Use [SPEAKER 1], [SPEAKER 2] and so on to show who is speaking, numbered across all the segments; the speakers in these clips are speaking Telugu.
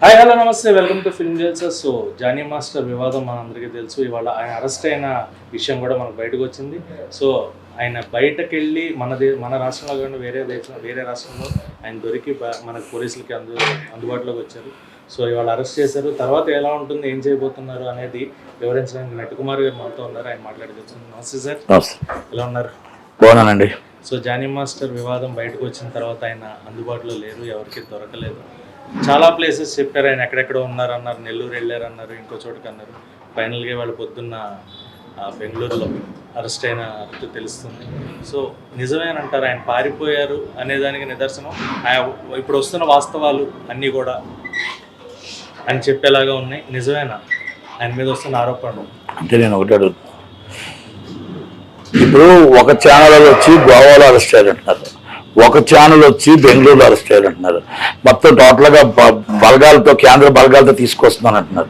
[SPEAKER 1] హాయ్ హలో నమస్తే, welcome to film Jalsa. So Jani master వివాదం మనందరికీ తెలుసు. ఇవాళ ఆయన అరెస్ట్ అయిన విషయం కూడా మనకు బయటకు వచ్చింది. సో ఆయన బయటకు వెళ్ళి మన రాష్ట్రంలో కానీ వేరే రాష్ట్రంలో ఆయన దొరికి మనకు పోలీసులకి అందుబాటులోకి వచ్చారు. సో ఇవాళ అరెస్ట్ చేశారు. తర్వాత ఎలా ఉంటుంది, ఏం చేయబోతున్నారు అనేది వివరించడానికి నటి కుమార్ గారు మనతో ఉన్నారు. ఆయన మాట్లాడుతుంది. నమస్తే సార్, ఎలా ఉన్నారు?
[SPEAKER 2] బాగున్నానండి.
[SPEAKER 1] సో జానీ మాస్టర్ వివాదం బయటకు వచ్చిన తర్వాత ఆయన అందుబాటులో లేరు, ఎవరికి దొరకలేదు. చాలా ప్లేసెస్ చెప్పారు ఆయన ఎక్కడెక్కడ ఉన్నారన్నారు, నెల్లూరు వెళ్ళారన్నారు, ఇంకో చోటుకి అన్నారు. ఫైనల్గా వాళ్ళు పొద్దున్న బెంగళూరులో అరెస్ట్ అయిన తెలుస్తుంది. సో నిజమేనంటారు ఆయన పారిపోయారు అనేదానికి నిదర్శనం ఇప్పుడు వస్తున్న వాస్తవాలు అన్నీ కూడా అని చెప్పేలాగా ఉన్నాయి. నిజమేనా ఆయన మీద వస్తున్న ఆరోపణలు?
[SPEAKER 2] అంటే నేను ఒకటి అడుగుతున్నా, ఇప్పుడు ఒక ఛానల్ వచ్చి గోవాలో అరెస్ట్ అయ్యారంటున్నారు, ఒక ఛానల్ వచ్చి బెంగళూరులో అరెస్ట్ అయ్యారంటున్నారు, మొత్తం టోటల్గా కేంద్ర బలగాలతో తీసుకొస్తున్నాను అంటున్నారు.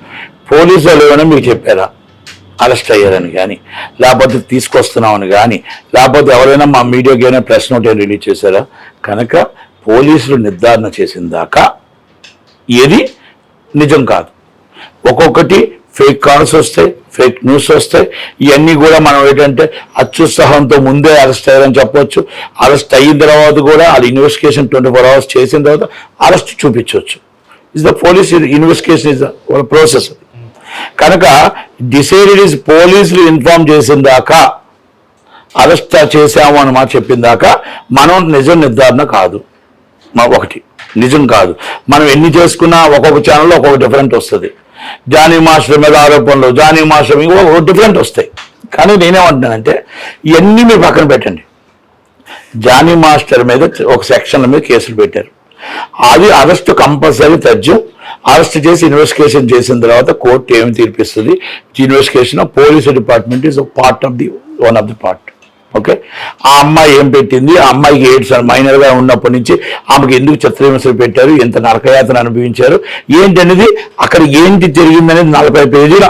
[SPEAKER 2] పోలీసు వాళ్ళు ఏమైనా మీకు చెప్పారా అరెస్ట్ అయ్యారని కానీ, లేకపోతే తీసుకొస్తున్నామని కానీ, లేకపోతే ఎవరైనా మా మీడియాకి ఏమైనా ప్రెస్ నోట్ ఏమైనా రిలీజ్ చేశారా? కనుక పోలీసులు నిర్ధారణ చేసిన దాకా ఏది నిజం కాదు. ఒక్కొక్కటి ఫేక్ కాల్స్ వస్తాయి, ఫేక్ న్యూస్ వస్తాయి. ఇవన్నీ కూడా మనం ఏంటంటే అత్యుత్సాహంతో ముందే అరెస్ట్ అయ్యారని చెప్పవచ్చు. అరెస్ట్ అయిన తర్వాత కూడా అది ఇన్వెస్టిగేషన్ 24 hours చేసిన తర్వాత అరెస్ట్ చూపించవచ్చు. Is the police investigation is the process. కనుక డిసైడెడ్ ఇస్ పోలీసులు ఇన్ఫార్మ్ చేసిన దాకా, అరెస్ట్ చేసాము అని మాట చెప్పిన దాకా మనం నిజం నిర్ధారణ కాదు. ఒకటి నిజం కాదు. మనం ఎన్ని చేసుకున్నా ఒక్కొక్క ఛానల్లో ఒక్కొక్క డిఫరెంట్ వస్తుంది. జానీ మాస్టర్ మీద ఆరోపణలు, జానీ మాస్టర్ మీద ఒక డిఫరెంట్ వస్తాయి. కానీ నేనేమంటున్నానంటే ఇవన్నీ మీరు పక్కన పెట్టండి. జానీ మాస్టర్ మీద ఒక సెక్షన్ల మీద కేసులు పెట్టారు. అది అరెస్ట్ కంపల్సరీ తథ్యం. అరెస్ట్ చేసి ఇన్వెస్టిగేషన్ చేసిన తర్వాత కోర్టు ఏమి తీర్పిస్తుంది, investigation police department is part of the one of the part. Okay, ఆ అమ్మాయి ఏం పెట్టింది, ఆ అమ్మాయికి ఎయిడ్స్ మైనర్గా ఉన్నప్పటి నుంచి ఆమెకు ఎందుకు చిత్రహింసలు పెట్టారు, ఎంత నరకయాతన అనుభవించారు, ఏంటి అనేది అక్కడ ఏంటి జరిగిందనేది 40 పేజీల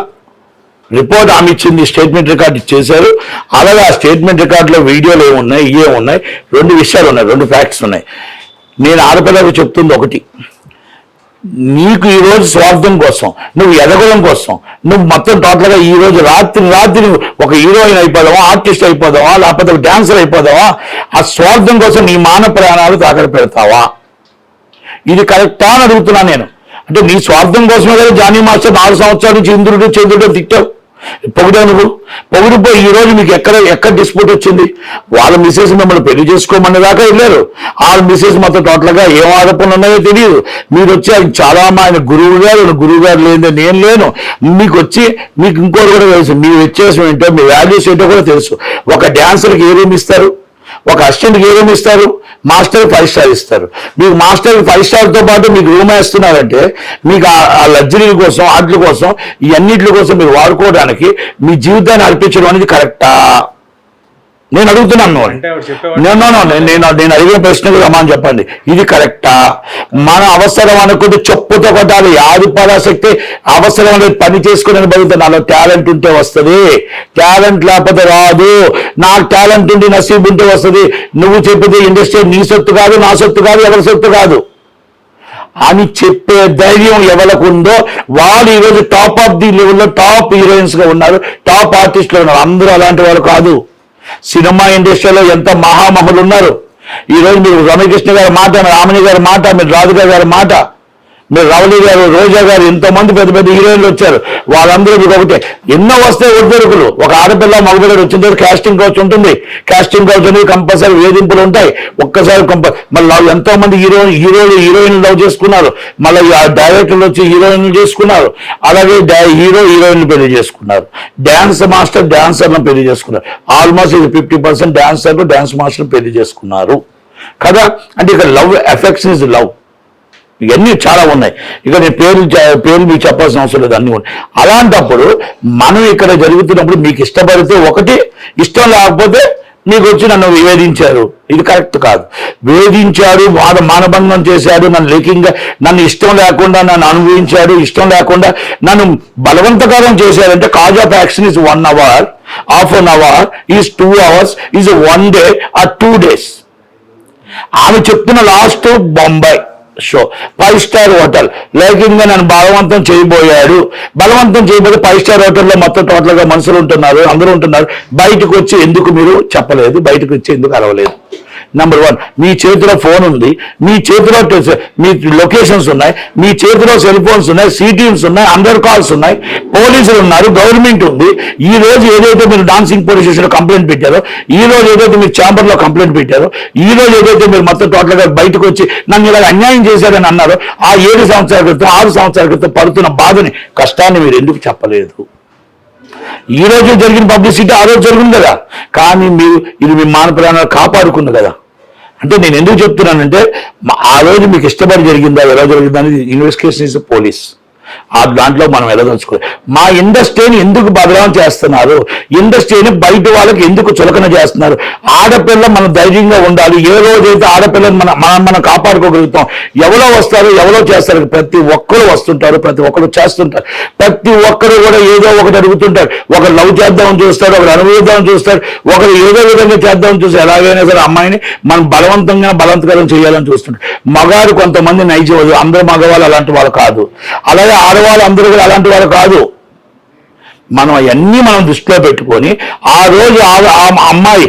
[SPEAKER 2] రిపోర్ట్ ఆమె ఇచ్చింది. స్టేట్మెంట్ రికార్డ్ చేశారు. అలాగే ఆ స్టేట్మెంట్ రికార్డులో వీడియోలు ఏమున్నాయి, ఏమున్నాయి, 2 విషయాలు ఉన్నాయి, 2 ఫ్యాక్ట్స్ ఉన్నాయి. నేను ఆడపిల్లకు చెప్తుంది ఒకటి, నీకు ఈరోజు స్వార్థం కోసం, నువ్వు ఎదగడం కోసం, నువ్వు మొత్తం టోటల్గా ఈరోజు రాత్రి ఒక హీరోయిన్ అయిపోదావా, ఆర్టిస్ట్ అయిపోదావా, లేకపోతే డాన్సర్ అయిపోదావా, ఆ స్వార్థం కోసం నీ మాన ప్రాణాలు తాకడ పెడతావా? ఇది కరెక్టా అని అడుగుతున్నాను నేను. అంటే నీ స్వార్థం కోసమే కదా జానీ మాస్టర్ 4 సంవత్సరాల నుంచి ఇంద్రుడు చంద్రుడు తిట్టావు, పొగిడా నువ్వు. పొగిడిపోయి ఈరోజు మీకు ఎక్కడ డిస్ప్యూట్ వచ్చింది? వాళ్ళ మిస్సెస్ మిమ్మల్ని పెళ్లి చేసుకోమన్న దాకా వెళ్ళారు. వాళ్ళ మిస్సెస్ మొత్తం టోటల్గా ఏం ఆరోపణలు ఉన్నాయో తెలియదు. మీరు వచ్చి ఆయన చాలా ఆయన గురువు గారు లేదే నేను లేను. మీకు వచ్చి మీకు ఇంకోటి కూడా తెలుసు, మీ వ్యత్యాసం ఏంటో, మీ వాల్యూస్ ఏంటో కూడా తెలుసు. ఒక డాన్సర్కి ఏ రూమ్ ఇస్తారు, ఒక అసిస్టెంట్కి ఏ రూమ్ ఇస్తారు, మాస్టర్కి 5 స్టార్ ఇస్తారు. మీకు మాస్టర్కి 5 స్టార్తో పాటు మీకు రూమ్ వేస్తున్నారంటే మీకు ఆ లగ్జరీ కోసం, వాటి కోసం, ఇవన్నిటి కోసం మీరు వాడుకోవడానికి మీ జీవితాన్ని అర్పించడం అనేది కరెక్టా? నేను అడుగుతున్నాను. నేను అడిగిన ప్రశ్నకు సమాధానం చెప్పండి. ఇది కరెక్టా? మన అవసరం అనుకుంటే చెప్పుతో కొట్టాలి. యాది పరాశక్తి అవసరం అనేది పని చేసుకుని బతుకుతా. నాలో టాలెంట్ ఉంటే వస్తుంది, టాలెంట్ లేకపోతే రాదు. నాకు టాలెంట్ ఉంటే నసీబు ఉంటే వస్తుంది. నువ్వు చెప్పితే ఇండస్ట్రీ నీ సొత్తు కాదు, నా సొత్తు కాదు, ఎవరి సొత్తు కాదు అని చెప్పే ధైర్యం ఎవరికి ఉందో వాళ్ళు ఈరోజు టాప్ ఆఫ్ ది లెవెల్లో టాప్ హీరోయిన్స్గా ఉన్నారు, టాప్ ఆర్టిస్టులు ఉన్నారు. అందరూ అలాంటి వాళ్ళు కాదు. సినిమా ఇండస్ట్రీలో ఎంత మహామహులు ఉన్నారు. ఈరోజు మీరు రమకృష్ణ గారి మాట, రామణి గారి మాట, మీరు రాధిక గారి మాట, మీరు రవళి గారు, రోజా గారు, ఎంతోమంది పెద్ద పెద్ద హీరోయిన్లు వచ్చారు. వాళ్ళందరూ మీకు ఒకటే, ఎన్నో వస్తే ఒడిదొరుకులు. ఒక ఆడపిల్ల మగపిల్లడు వచ్చిన తర్వాత కాస్టింగ్ కౌచ్ ఉంటుంది. కాస్టింగ్ కౌచ్ అనేది కంపల్సరీ వేధింపులు ఉంటాయి. ఒక్కసారి మళ్ళీ ఎంతో మంది హీరోయిన్లు లవ్ చేసుకున్నారు. మళ్ళీ డైరెక్టర్లు వచ్చి హీరోయిన్లు చేసుకున్నారు. అలాగే హీరోయిన్లు పెళ్లి చేసుకున్నారు. డ్యాన్స్ మాస్టర్ డాన్సర్లను పెళ్లి చేసుకున్నారు. ఆల్మోస్ట్ ఇది 50% డాన్సర్లు డాన్స్ మాస్టర్ పెళ్లి చేసుకున్నారు కదా. అంటే ఇక్కడ లవ్ ఎఫెక్షన్ ఇస్ లవ్. ఇవన్నీ చాలా ఉన్నాయి. ఇక నేను పేర్లు మీకు చెప్పాల్సిన అవసరం లేదు, అన్నీ ఉన్నాయి. అలాంటప్పుడు మనం ఇక్కడ జరుగుతున్నప్పుడు మీకు ఇష్టపడితే ఒకటి, ఇష్టం లేకపోతే మీకు వచ్చి నన్ను వేధించారు, ఇది కరెక్ట్ కాదు. వేధించాడు, మానభంగం చేశాడు, నన్ను ఇష్టం లేకుండా నన్ను అనుభవించాడు, ఇష్టం లేకుండా నన్ను బలవంతకరం చేశాడంటే cause of action is 1 hour, half an hour, is 2 hours, is 1 day or 2 days. ఆమె చెప్తున్న last Bombay show 5 star hotel లైకింగ్గా నన్ను బలవంతం చేయబోయాడు. బలవంతం చేయబోతే 5 స్టార్ హోటల్లో మొత్తం టోటల్గా మనుషులు ఉంటున్నారు, అందరూ ఉంటున్నారు. బయటకు వచ్చి ఎందుకు మీరు చెప్పలేదు? బయటకు వచ్చి ఎందుకు అలవలేదు? నెంబర్ 1, మీ చేతిలో ఫోన్ ఉంది, మీ చేతిలో మీ లొకేషన్స్ ఉన్నాయి, మీ చేతిలో సెల్ ఫోన్స్ ఉన్నాయి, సిటీమ్స్ ఉన్నాయి, అండర్ కాల్స్ ఉన్నాయి, పోలీసులు ఉన్నారు, గవర్నమెంట్ ఉంది. ఈ రోజు ఏదైతే మీరు డాన్సింగ్ పోలీస్ స్టేషన్లో కంప్లైంట్ పెట్టారో, ఈ రోజు ఏదైతే మీరు ఛాంబర్లో కంప్లైంట్ పెట్టారో, ఈ రోజు ఏదైతే మీరు మొత్తం టోటల్గా బయటకు వచ్చి నన్ను ఇలా అన్యాయం చేశారని అన్నారో, ఆ 7 సంవత్సరాల క్రితం 6 సంవత్సరాల క్రితం పడుతున్న బాధని, కష్టాన్ని మీరు ఎందుకు చెప్పలేదు? ఈ రోజు జరిగిన పబ్లిసిటీ ఆ రోజు జరిగింది కదా, కానీ మీరు ఇది మీ మాన ప్రాణాలు కాపాడుకుంది కదా. అంటే నేను ఎందుకు చెప్తున్నానంటే ఆ రోజు మీకు ఇష్టపడి జరిగిందా, ఎలా జరిగిందా అనేది ఇన్వెస్టిగేషన్ ఇస్ పోలీస్. ఆ దాంట్లో మనం వెళ్ళదలుచుకోవాలి. మా ఇండస్ట్రీని ఎందుకు బదనాం చేస్తున్నారు? ఇండస్ట్రీని బయట వాళ్ళకి ఎందుకు చులకన చేస్తున్నారు? ఆడపిల్ల మనం ధైర్యంగా ఉండాలి. ఏ రోజైతే ఆడపిల్లని మనం కాపాడుకోగలుగుతాం. ఎవరో వస్తారు, ఎవరో చేస్తారు. ప్రతి ఒక్కరు వస్తుంటారు, ప్రతి ఒక్కరు చేస్తుంటారు. ప్రతి ఒక్కరు కూడా ఏదో ఒకటి అడుగుతుంటారు. ఒకరు లవ్ చేద్దామని చూస్తారు, ఒకరు అనుభవిద్దామని చూస్తారు, ఒకరు ఏదో విధంగా చేద్దామని చూస్తారు. ఎలాగైనా సరే అమ్మాయిని మనం బలవంతకరం చేయాలని చూస్తుంటారు. మగారు కొంతమంది నైజం, అందరూ మగవాళ్ళు అలాంటి వాళ్ళు కాదు. అలాగే ఆడవాళ్ళు అందరూ కూడా అలాంటి వాళ్ళు కాదు. మనం అవన్నీ మనం దృష్టిలో పెట్టుకొని ఆ రోజు ఆ అమ్మాయి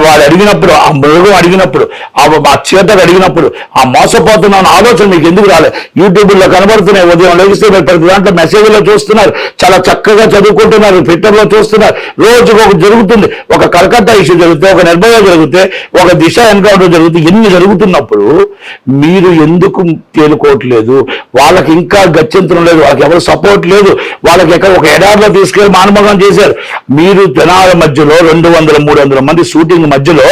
[SPEAKER 2] వాడు అడిగినప్పుడు, ఆ మృగం అడిగినప్పుడు, ఆ చేతకు అడిగినప్పుడు ఆ మోసపోతున్న ఆలోచన మీకు ఎందుకు రాలేదు? యూట్యూబ్లో కనబడుతున్నాయి. ఉదయం లేగిస్తే ప్రతి దాంట్లో మెసేజ్లో చూస్తున్నారు, చాలా చక్కగా చదువుకుంటున్నారు, ట్విట్టర్లో చూస్తున్నారు. రోజుకు ఒకటి జరుగుతుంది. ఒక కలకత్తా ఇష్యూ జరిగితే, ఒక నిర్భయ జరిగితే, ఒక దిశ ఎన్కౌంటర్ జరిగితే, ఎన్ని జరుగుతున్నప్పుడు మీరు ఎందుకు తేలుకోవట్లేదు? వాళ్ళకి ఇంకా గత్యంతరం లేదు, వాళ్ళకి ఎవరు సపోర్ట్ లేదు, వాళ్ళకి ఎక్కడ ఒక ఎడార్లో తీసుకెళ్లి మానభంగం చేశారు. మీరు జనాల మధ్యలో 200-300 మంది షూటింగ్ మధ్యలో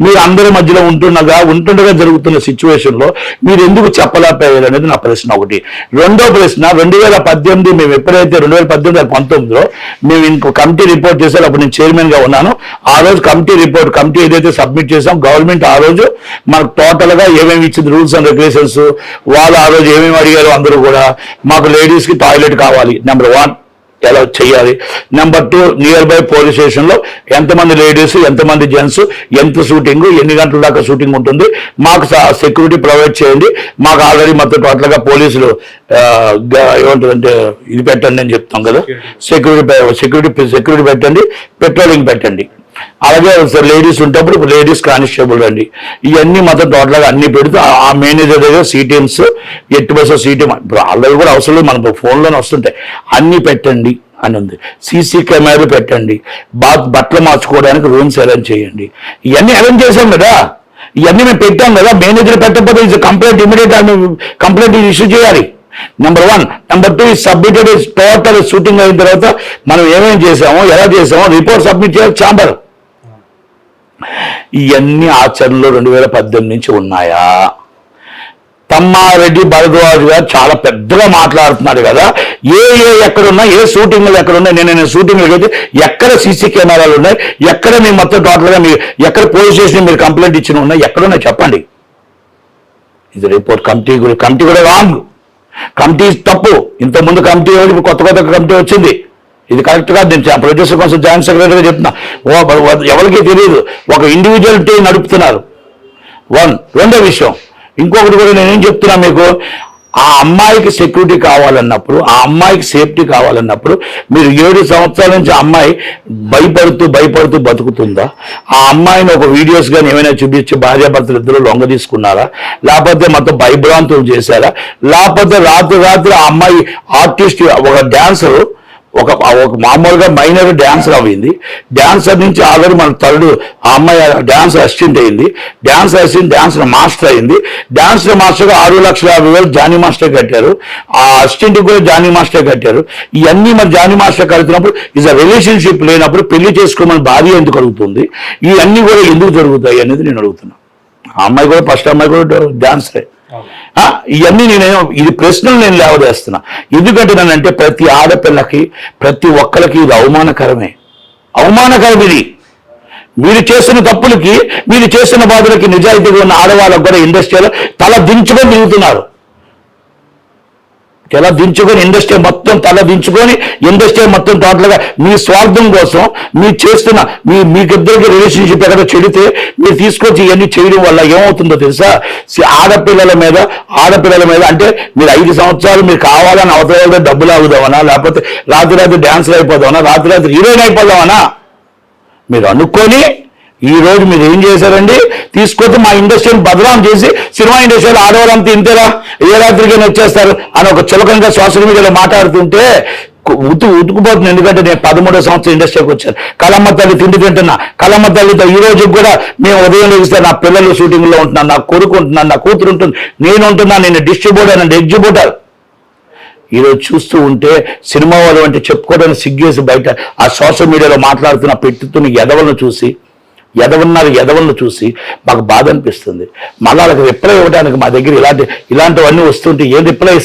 [SPEAKER 2] మీరు అందరి మధ్యలో ఉంటుండగా జరుగుతున్న సిచ్యువేషన్ లో మీరు ఎందుకు చెప్పలేకపోయారు అనేది నా ప్రశ్న ఒకటి. రెండో ప్రశ్న, 2018 మేము ఎప్పుడైతే 2018-19లో మేము ఇంకో కమిటీ రిపోర్ట్ చేశారు, అప్పుడు నేను చైర్మన్ గా ఉన్నాను. ఆ రోజు కమిటీ ఏదైతే సబ్మిట్ చేసాం, గవర్నమెంట్ ఆ రోజు మనకు టోటల్ గా ఏమేమి ఇచ్చింది, రూల్స్ అండ్ రెగ్యులేషన్స్, వాళ్ళు ఆ రోజు ఏమేమి అడిగారు, అందరూ కూడా మాకు లేడీస్ కి టాయిలెట్ కావాలి, నెంబర్ 1 ఎలా చేయాలి. Number 2, near by police station లో ఎంతమంది లేడీస్, ఎంతమంది జెంట్స్, ఎంత షూటింగ్, ఎన్ని గంటల దాకా షూటింగ్ ఉంటుంది, మాకు సెక్యూరిటీ ప్రొవైడ్ చేయండి. మాకు ఆల్రెడీ మొత్తం టోటల్ గా పోలీసులు ఏమంటారంటే ఇది పెట్టండి అని చెప్తాం కదా, సెక్యూరిటీ పెట్టండి, పెట్రోలింగ్ పెట్టండి. అలాగే లేడీస్ ఉంటప్పుడు లేడీస్ కానిస్టేబుల్ రండి. ఇవన్నీ మొత్తం టోటల్గా అన్ని పెడితే ఆ మేనేజర్ దగ్గర సీటీఎమ్స్, 8 బస్సు సీటీఎం, ఇప్పుడు ఆల్రెడీ కూడా అవసరం లేదు, మన ఫోన్లోనే వస్తుంటాయి, అన్నీ పెట్టండి అని ఉంది. సీసీ కెమెరాలు పెట్టండి, బట్టలు మార్చుకోవడానికి రూమ్స్ అరేంజ్ చేయండి. ఇవన్నీ అరేంజ్ చేశాం కదా, ఇవన్నీ మేము పెట్టాం కదా. మేనేజర్ పెట్టకపోతే ఇది కంప్లైంట్ ఇమీడియట్ కంప్లైంట్ ఇష్యూ చేయాలి. Number 1. Number 2, submitted total shooting అయిన తర్వాత మనం ఏమేమి చేసామో, ఎలా చేసామో రిపోర్ట్ సబ్మిట్ చేయాలి ఛాంబర్. ఇవన్నీ ఆచరణలో 2018 నుంచి ఉన్నాయా? తమ్మారెడ్డి భరద్వాజ్ గారు చాలా పెద్దగా మాట్లాడుతున్నారు కదా, ఎక్కడున్నా, ఏ షూటింగ్లు ఎక్కడున్నాయి, నేను షూటింగ్లు అయితే ఎక్కడ సీసీ కెమెరాలు ఉన్నాయి, ఎక్కడ మీ మొత్తం టోటల్గా మీరు ఎక్కడ పోలీస్ స్టేషన్ మీరు కంప్లైంట్ ఇచ్చిన ఉన్నాయి, ఎక్కడున్నాయి చెప్పండి. ఇది రిపోర్ట్ కమిటీ కూడా రాంగ్, కమిటీ తప్పు. ఇంతకుముందు కమిటీ కొత్త కమిటీ వచ్చింది, ఇది కరెక్ట్ కాదు. నేను ప్రొడ్యూసర్ కౌన్సిల్ జాయింట్ సెక్రటరీగా చెప్తున్నా, ఎవరికి తెలియదు, ఒక ఇండివిజువల్ టీం నడుపుతున్నారు. 1. రెండో విషయం, ఇంకొకటి కూడా నేనేం చెప్తున్నా మీకు, ఆ అమ్మాయికి సెక్యూరిటీ కావాలన్నప్పుడు, ఆ అమ్మాయికి సేఫ్టీ కావాలన్నప్పుడు మీరు 7 సంవత్సరాల నుంచి అమ్మాయి భయపడుతూ బతుకుతుందా? ఆ అమ్మాయిని ఒక వీడియోస్ కానీ ఏమైనా చూపించి భార్యాభర్తలు ఇద్దరు లొంగ తీసుకున్నారా? లేకపోతే మొత్తం భయభ్రాంతులు చేశారా? లేకపోతే రాత్రి ఆ అమ్మాయి ఆర్టిస్ట్, ఒక డాన్సర్, ఒక మామూలుగా మైనర్ డాన్సర్ అయింది, డాన్సర్ నుంచి ఆల్రెడీ మన తరుడు ఆ అమ్మాయి డాన్సర్ అసిస్టెంట్ అయింది, డాన్సర్ మాస్టర్ అయింది, డాన్సర్ మాస్టర్గా 6,50,000 జానీ మాస్టర్ కట్టారు, ఆ అసిస్టెంట్కి కూడా జానీ మాస్టర్ కట్టారు. ఇవన్నీ మరి జానీ మాస్టర్ కడుతున్నప్పుడు ఇస్ అ రిలేషన్షిప్ లేనప్పుడు పెళ్లి చేసుకోమని భార్య ఎందుకు అడుగుతుంది? ఇవన్నీ కూడా ఎందుకు జరుగుతాయి అనేది నేను అడుగుతున్నా. ఆ అమ్మాయి కూడా ఫస్ట్ అమ్మాయి కూడా డాన్సరే. ఇవన్నీ ఇది ప్రశ్నలు నేను లేవదేస్తున్నా. ఎందుకంటే నేనంటే ప్రతి ఆడపిల్లకి, ప్రతి ఒక్కరికి ఇది అవమానకరం. ఇది మీరు చేస్తున్న తప్పులకి, మీరు చేస్తున్న బాధలకి నిజాయితీగా ఉన్న ఆడవాళ్ళకు కూడా ఇండస్ట్రీలో తల దించుకొని తిరుగుతున్నారు. ఎలా దించుకొని ఇండస్ట్రీ మొత్తం తల దించుకొని ఇండస్ట్రీ మొత్తం టోటల్గా మీ స్వార్థం కోసం మీరు చేస్తున్న మీకిద్దరికి రిలేషన్షిప్ ఎక్కడ చెడితే మీరు తీసుకొచ్చి ఇవన్నీ చేయడం వల్ల ఏమవుతుందో తెలుసా? ఆడపిల్లల మీద అంటే మీరు 5 సంవత్సరాలు మీరు కావాలని అవతల డబ్బులు ఆగుదామనా, లేకపోతే రాత్రి డ్యాన్సులు అయిపోదామనా, రాత్రి హీరోయిన్ అయిపోదామనా మీరు అనుకొని ఈ రోజు మీరు ఏం చేశారండి? తీసుకొచ్చి మా ఇండస్ట్రీని బదనాం చేసి సినిమా ఇండస్ట్రీలో ఆడవాళ్ళంతా ఇంతేరా ఏ రాత్రికైనా వచ్చేస్తారు అని ఒక చులకంగా సోషల్ మీడియాలో మాట్లాడుతుంటే ఉతుకుపోతుంది. ఎందుకంటే నేను 13వ సంవత్సరం ఇండస్ట్రీకి వచ్చాను. కలమ్మ తల్లి తిండి తింటున్నా. కలమ్మ తల్లితో ఈ రోజు కూడా మేము ఉదయం లేస్తే నా పిల్లలు షూటింగ్లో ఉంటున్నాను, నా కొడుకు ఉంటున్నాను, నా కూతురు ఉంటుంది, నేను ఉంటున్నాను, నేను డిస్ట్రిబ్యూటర్ అండ్ ఎగ్జిబ్యూటర్. ఈరోజు చూస్తూ ఉంటే సినిమా వాళ్ళు అంటే చెప్పుకోవడానికి సిగ్గేసి బయట ఆ సోషల్ మీడియాలో మాట్లాడుతున్న పెట్టుతున్న ఎదవలను చూసి మాకు బాధ అనిపిస్తుంది. మళ్ళా వాళ్ళకి రిప్లై ఇవ్వడానికి మా దగ్గర ఇలాంటివన్నీ వస్తుంటే ఏం రిప్లై